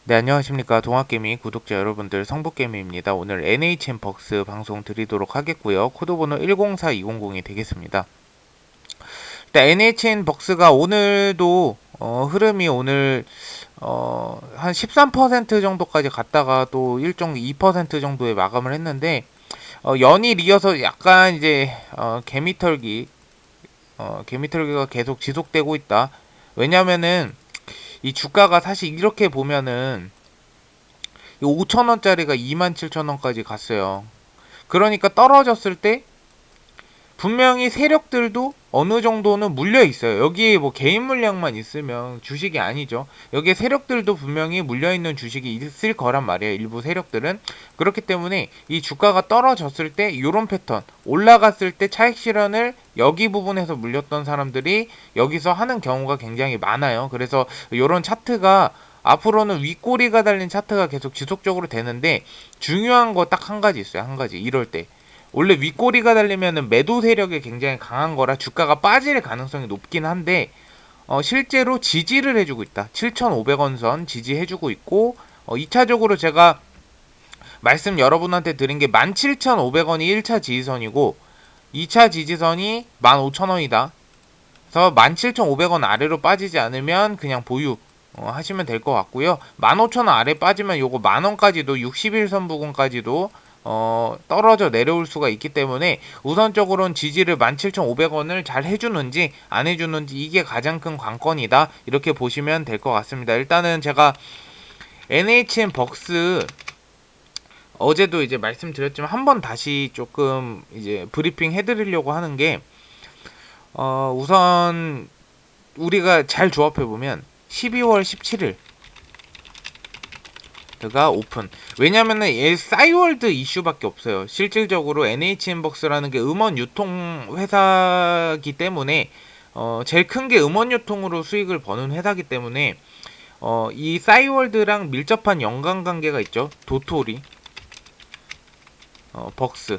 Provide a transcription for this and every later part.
네, 안녕하십니까. 동학개미 구독자 여러분들, 성북개미입니다. 오늘 NHN 벅스 방송 드리도록 하겠고요. 코드번호 104200이 되겠습니다. 일단 NHN 벅스가 오늘도 흐름이 오늘 한 13% 정도까지 갔다가 또 1.2% 정도에 마감을 했는데, 연일 이어서 약간 이제 개미털기가 계속 지속되고 있다. 왜냐면은 이 주가가 사실 이렇게 보면은 5천원짜리가 27,000원까지 갔어요. 그러니까 떨어졌을 때 분명히 세력들도 어느 정도는 물려 있어요. 여기에 뭐 개인 물량만 있으면 주식이 아니죠. 여기에 세력들도 분명히 물려 있는 주식이 있을 거란 말이에요. 일부 세력들은. 그렇기 때문에 이 주가가 떨어졌을 때 이런 패턴, 올라갔을 때 차익 실현을 여기 부분에서 물렸던 사람들이 여기서 하는 경우가 굉장히 많아요. 그래서 이런 차트가 앞으로는 윗꼬리가 달린 차트가 계속 지속적으로 되는데, 중요한 거 딱 한 가지 있어요. 한 가지. 이럴 때 원래 윗꼬리가 달리면은 매도 세력이 굉장히 강한 거라 주가가 빠질 가능성이 높긴 한데, 실제로 지지를 해주고 있다. 7,500원 선 지지해주고 있고, 2차적으로 제가 말씀 여러분한테 드린 게 17,500원이 1차 지지선이고 2차 지지선이 15,000원이다. 그래서 17,500원 아래로 빠지지 않으면 그냥 보유 하시면 될 것 같고요. 15,000원 아래 빠지면 요거 만원까지도 60일선 부근까지도 떨어져 내려올 수가 있기 때문에 우선적으로는 지지를 17,500원을 잘 해주는지 안 해주는지 이게 가장 큰 관건이다. 이렇게 보시면 될 것 같습니다. 일단은 제가 NHN 벅스 어제도 이제 말씀드렸지만 한번 다시 조금 이제 브리핑 해드리려고 하는 게, 우선 우리가 잘 조합해 보면 12월 17일 가 오픈. 왜냐면은 얘 싸이월드 이슈밖에 없어요. 실질적으로 NHN벅스라는 게 음원 유통 회사기 때문에 제일 큰 게 음원 유통으로 수익을 버는 회사기 때문에 이 싸이월드랑 밀접한 연관 관계가 있죠. 도토리, 벅스,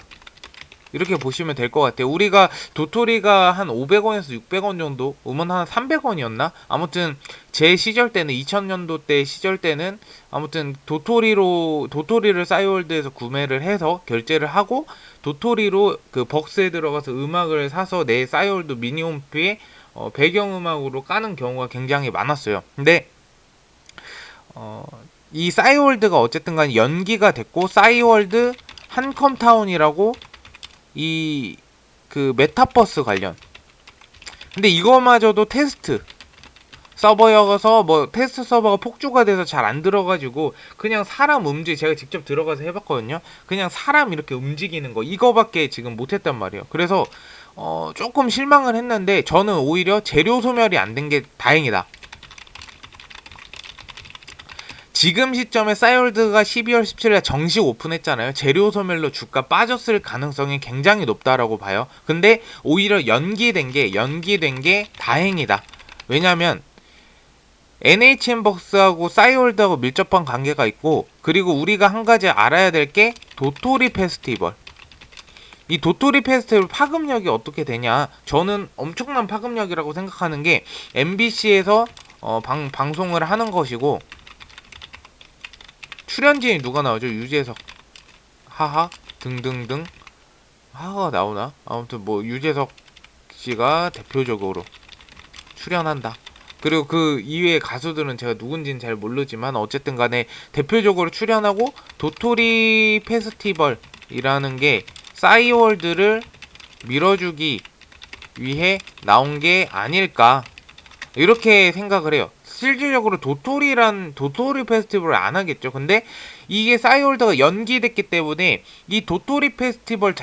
이렇게 보시면 될 것 같아요. 우리가 도토리가 한 500원에서 600원 정도, 음원 한 300원이었나? 아무튼 제 시절 때는 2000년도 때 시절 때는 아무튼 도토리를 싸이월드에서 구매를 해서 결제를 하고 도토리로 그 벅스에 들어가서 음악을 사서 내 싸이월드 미니홈피에 배경음악으로 까는 경우가 굉장히 많았어요. 근데 어, 이 싸이월드가 어쨌든 간에 연기가 됐고, 싸이월드 한컴타운이라고 이 그 메타버스 관련. 근데 이거마저도 테스트 서버여서 뭐 테스트 서버가 폭주가 돼서 잘 안 들어가지고 그냥 사람 제가 직접 들어가서 해봤거든요. 그냥 사람 이렇게 움직이는 거 이거밖에 지금 못했단 말이에요. 그래서 조금 실망을 했는데 저는 오히려 재료 소멸이 안 된 게 다행이다. 지금 시점에 싸이월드가 12월 17일에 정식 오픈했잖아요. 재료 소멸로 주가 빠졌을 가능성이 굉장히 높다라고 봐요. 근데 오히려 연기된 게 다행이다. 왜냐면 NHN벅스하고 싸이월드하고 밀접한 관계가 있고, 그리고 우리가 한 가지 알아야 될 게 도토리 페스티벌. 이 도토리 페스티벌 파급력이 어떻게 되냐? 저는 엄청난 파급력이라고 생각하는 게 MBC에서 방송을 하는 것이고, 출연진이 누가 나오죠? 유재석, 하하 등등등. 하하가 나오나? 아무튼 뭐 유재석 씨가 대표적으로 출연한다. 그리고 그 이외의 가수들은 제가 누군지는 잘 모르지만 어쨌든 간에 대표적으로 출연하고, 도토리 페스티벌이라는 게 싸이월드를 밀어주기 위해 나온 게 아닐까, 이렇게 생각을 해요. 실질적으로 도토리 페스티벌을 안 하겠죠. 근데 이게 싸이월드가 연기됐기 때문에 이 도토리 페스티벌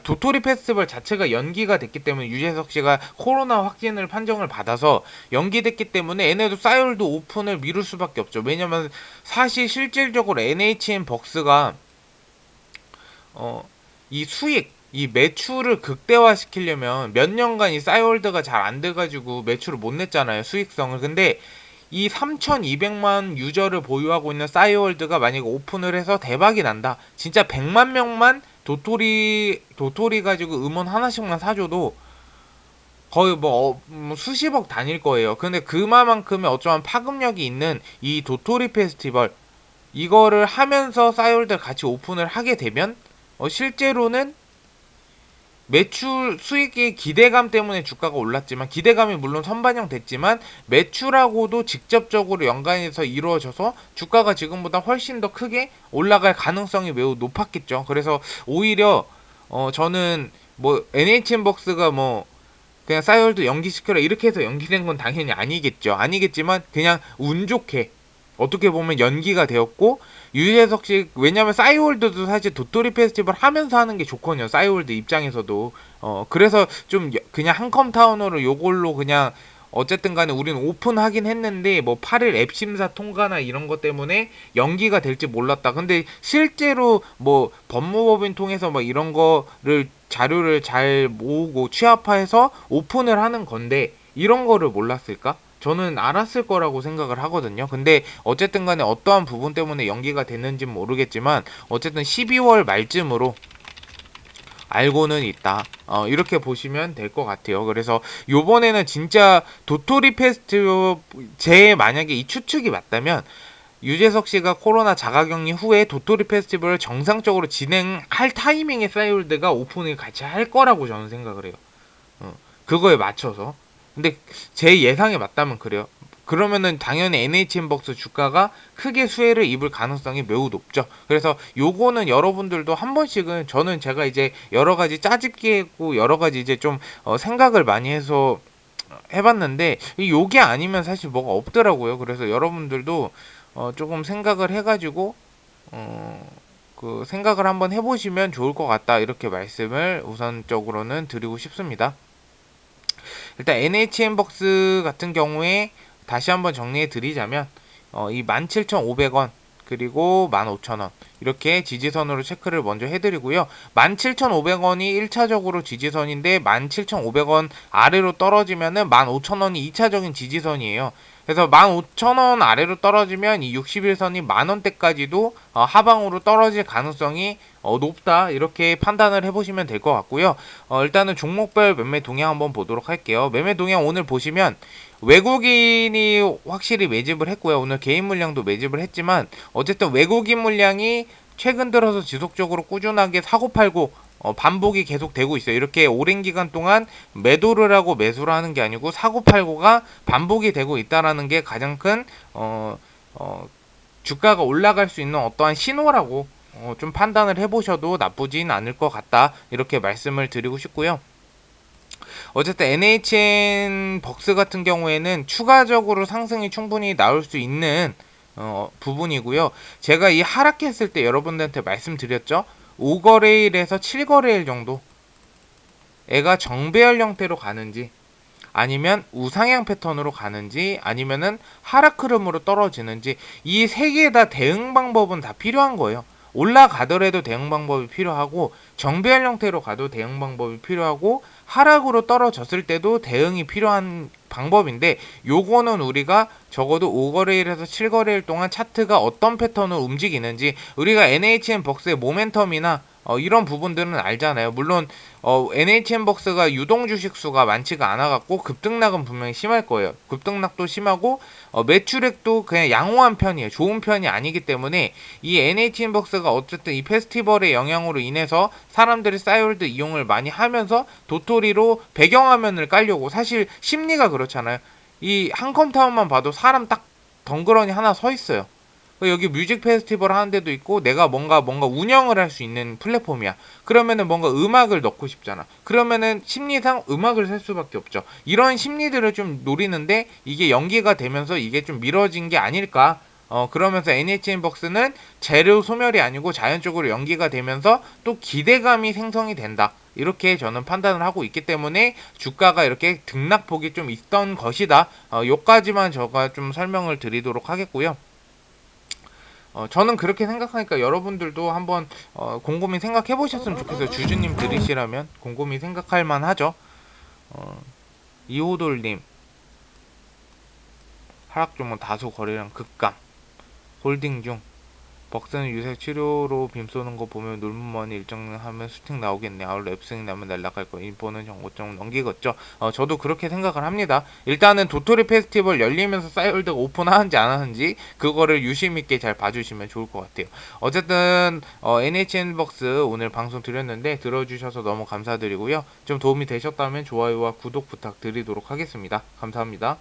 도토리 페스티벌 자체가 연기가 됐기 때문에 유재석 씨가 코로나 확진을 판정을 받아서 연기됐기 때문에 얘네도 싸이월드 오픈을 미룰 수밖에 없죠. 왜냐면 사실 실질적으로 NHN 벅스가 이 이 매출을 극대화시키려면 몇 년간 이 싸이월드가 잘 안 돼가지고 매출을 못 냈잖아요, 수익성을. 근데 이 3200만 유저를 보유하고 있는 싸이월드가 만약에 오픈을 해서 대박이 난다. 진짜 100만 명만 도토리 가지고 음원 하나씩만 사줘도 거의 뭐 수십억 단일 거예요. 근데 그만큼의 어쩌면 파급력이 있는 이 도토리 페스티벌 이거를 하면서 싸이월드 같이 오픈을 하게 되면 실제로는 매출 수익의 기대감 때문에 주가가 올랐지만, 기대감이 물론 선반영됐지만 매출하고도 직접적으로 연관해서 이루어져서 주가가 지금보다 훨씬 더 크게 올라갈 가능성이 매우 높았겠죠. 그래서 오히려 저는 뭐 NHN벅스가 뭐 그냥 싸이월드 연기시켜라 이렇게 해서 연기된 건 당연히 아니겠죠. 아니겠지만 그냥 운 좋게 어떻게 보면 연기가 되었고, 유재석 씨, 왜냐면 싸이월드도 사실 도토리 페스티벌 하면서 하는 게 좋거든요. 싸이월드 입장에서도. 그래서 좀 그냥 한컴타운으로 요걸로 그냥 어쨌든 간에 우리는 오픈하긴 했는데 뭐 8일 앱 심사 통과나 이런 것 때문에 연기가 될지 몰랐다. 근데 실제로 뭐 법무법인 통해서 뭐 이런 거를 자료를 잘 모으고 취합해서 오픈을 하는 건데 이런 거를 몰랐을까? 저는 알았을 거라고 생각을 하거든요. 근데 어쨌든 간에 어떠한 부분 때문에 연기가 됐는지는 모르겠지만 어쨌든 12월 말쯤으로 알고는 있다. 이렇게 보시면 될 것 같아요. 그래서 요번에는 진짜 도토리 페스티벌, 제 만약에 이 추측이 맞다면 유재석 씨가 코로나 자가격리 후에 도토리 페스티벌을 정상적으로 진행할 타이밍에 싸이월드가 오픈을 같이 할 거라고 저는 생각을 해요. 그거에 맞춰서. 근데 제 예상에 맞다면 그래요. 그러면은 당연히 NHN벅스 주가가 크게 수혜를 입을 가능성이 매우 높죠. 그래서 요거는 여러분들도 한 번씩은, 저는 제가 이제 여러 가지 짜집기 했고 여러 가지 이제 좀 생각을 많이 해서 해봤는데 요게 아니면 사실 뭐가 없더라고요. 그래서 여러분들도 조금 생각을 해가지고 그 생각을 한번 해보시면 좋을 것 같다, 이렇게 말씀을 우선적으로는 드리고 싶습니다. 일단 NHN벅스 같은 경우에 다시 한번 정리해 드리자면 이 17,500원 그리고 15,000원 이렇게 지지선으로 체크를 먼저 해드리고요. 17,500원이 1차적으로 지지선인데 17,500원 아래로 떨어지면은 15,000원이 2차적인 지지선이에요. 그래서 15,000원 아래로 떨어지면 이 60일선이 만원대까지도 하방으로 떨어질 가능성이 높다, 이렇게 판단을 해보시면 될 것 같고요. 일단은 종목별 매매 동향 한번 보도록 할게요. 매매 동향 오늘 보시면 외국인이 확실히 매집을 했고요. 오늘 개인 물량도 매집을 했지만 어쨌든 외국인 물량이 최근 들어서 지속적으로 꾸준하게 사고팔고 반복이 계속 되고 있어요. 이렇게 오랜 기간 동안 매도를 하고 매수를 하는 게 아니고 사고팔고가 반복이 되고 있다라는 게 가장 큰 주가가 올라갈 수 있는 어떠한 신호라고 좀 판단을 해보셔도 나쁘진 않을 것 같다, 이렇게 말씀을 드리고 싶고요. 어쨌든 NHN 벅스 같은 경우에는 추가적으로 상승이 충분히 나올 수 있는 부분이고요. 제가 이 하락했을 때 여러분들한테 말씀드렸죠. 5거래일에서 7거래일 정도 애가 정배열 형태로 가는지, 아니면 우상향 패턴으로 가는지, 아니면은 하락 흐름으로 떨어지는지, 이 세 개 다 대응 방법은 다 필요한 거예요. 올라가더라도 대응 방법이 필요하고, 정배열 형태로 가도 대응 방법이 필요하고, 하락으로 떨어졌을 때도 대응이 필요한 방법인데, 요거는 우리가 적어도 5거래일에서 7거래일 동안 차트가 어떤 패턴으로 움직이는지, 우리가 NHN 벅스의 모멘텀이나 이런 부분들은 알잖아요. 물론 NHN벅스가 유동 주식 수가 많지가 않아갖고 급등락은 분명히 심할 거예요. 급등락도 심하고 매출액도 그냥 양호한 편이에요. 좋은 편이 아니기 때문에 이 NHN벅스가 어쨌든 이 페스티벌의 영향으로 인해서 사람들이 싸이월드 이용을 많이 하면서 도토리로 배경화면을 깔려고, 사실 심리가 그렇잖아요. 이 한컴타운만 봐도 사람 딱 덩그러니 하나 서 있어요. 여기 뮤직 페스티벌 하는 데도 있고, 내가 뭔가 운영을 할 수 있는 플랫폼이야. 그러면은 뭔가 음악을 넣고 싶잖아. 그러면은 심리상 음악을 살 수밖에 없죠. 이런 심리들을 좀 노리는데 이게 연기가 되면서 이게 좀 미뤄진 게 아닐까. 그러면서 NHN벅스는 재료 소멸이 아니고 자연적으로 연기가 되면서 또 기대감이 생성이 된다, 이렇게 저는 판단을 하고 있기 때문에 주가가 이렇게 등락폭이 좀 있던 것이다. 요까지만 제가 좀 설명을 드리도록 하겠고요. 저는 그렇게 생각하니까 여러분들도 한번 곰곰이 생각해 보셨으면 좋겠어요. 주주님 들으시라면 곰곰이 생각할 만하죠. 이호돌님, 하락 종목 다수 거래량 급감, 홀딩 중, 벅스는 유색 치료로 빔 쏘는 거 보면 놀문머니 일정하면 슈팅 나오겠네. 아울러 앱스윙 나면 날아갈 거. 인포는 정보점 넘기겠죠. 저도 그렇게 생각을 합니다. 일단은 도토리 페스티벌 열리면서 싸이월드가 오픈하는지 안 하는지 그거를 유심있게 잘 봐주시면 좋을 것 같아요. 어쨌든 NHN 벅스 오늘 방송 드렸는데 들어주셔서 너무 감사드리고요. 좀 도움이 되셨다면 좋아요와 구독 부탁드리도록 하겠습니다. 감사합니다.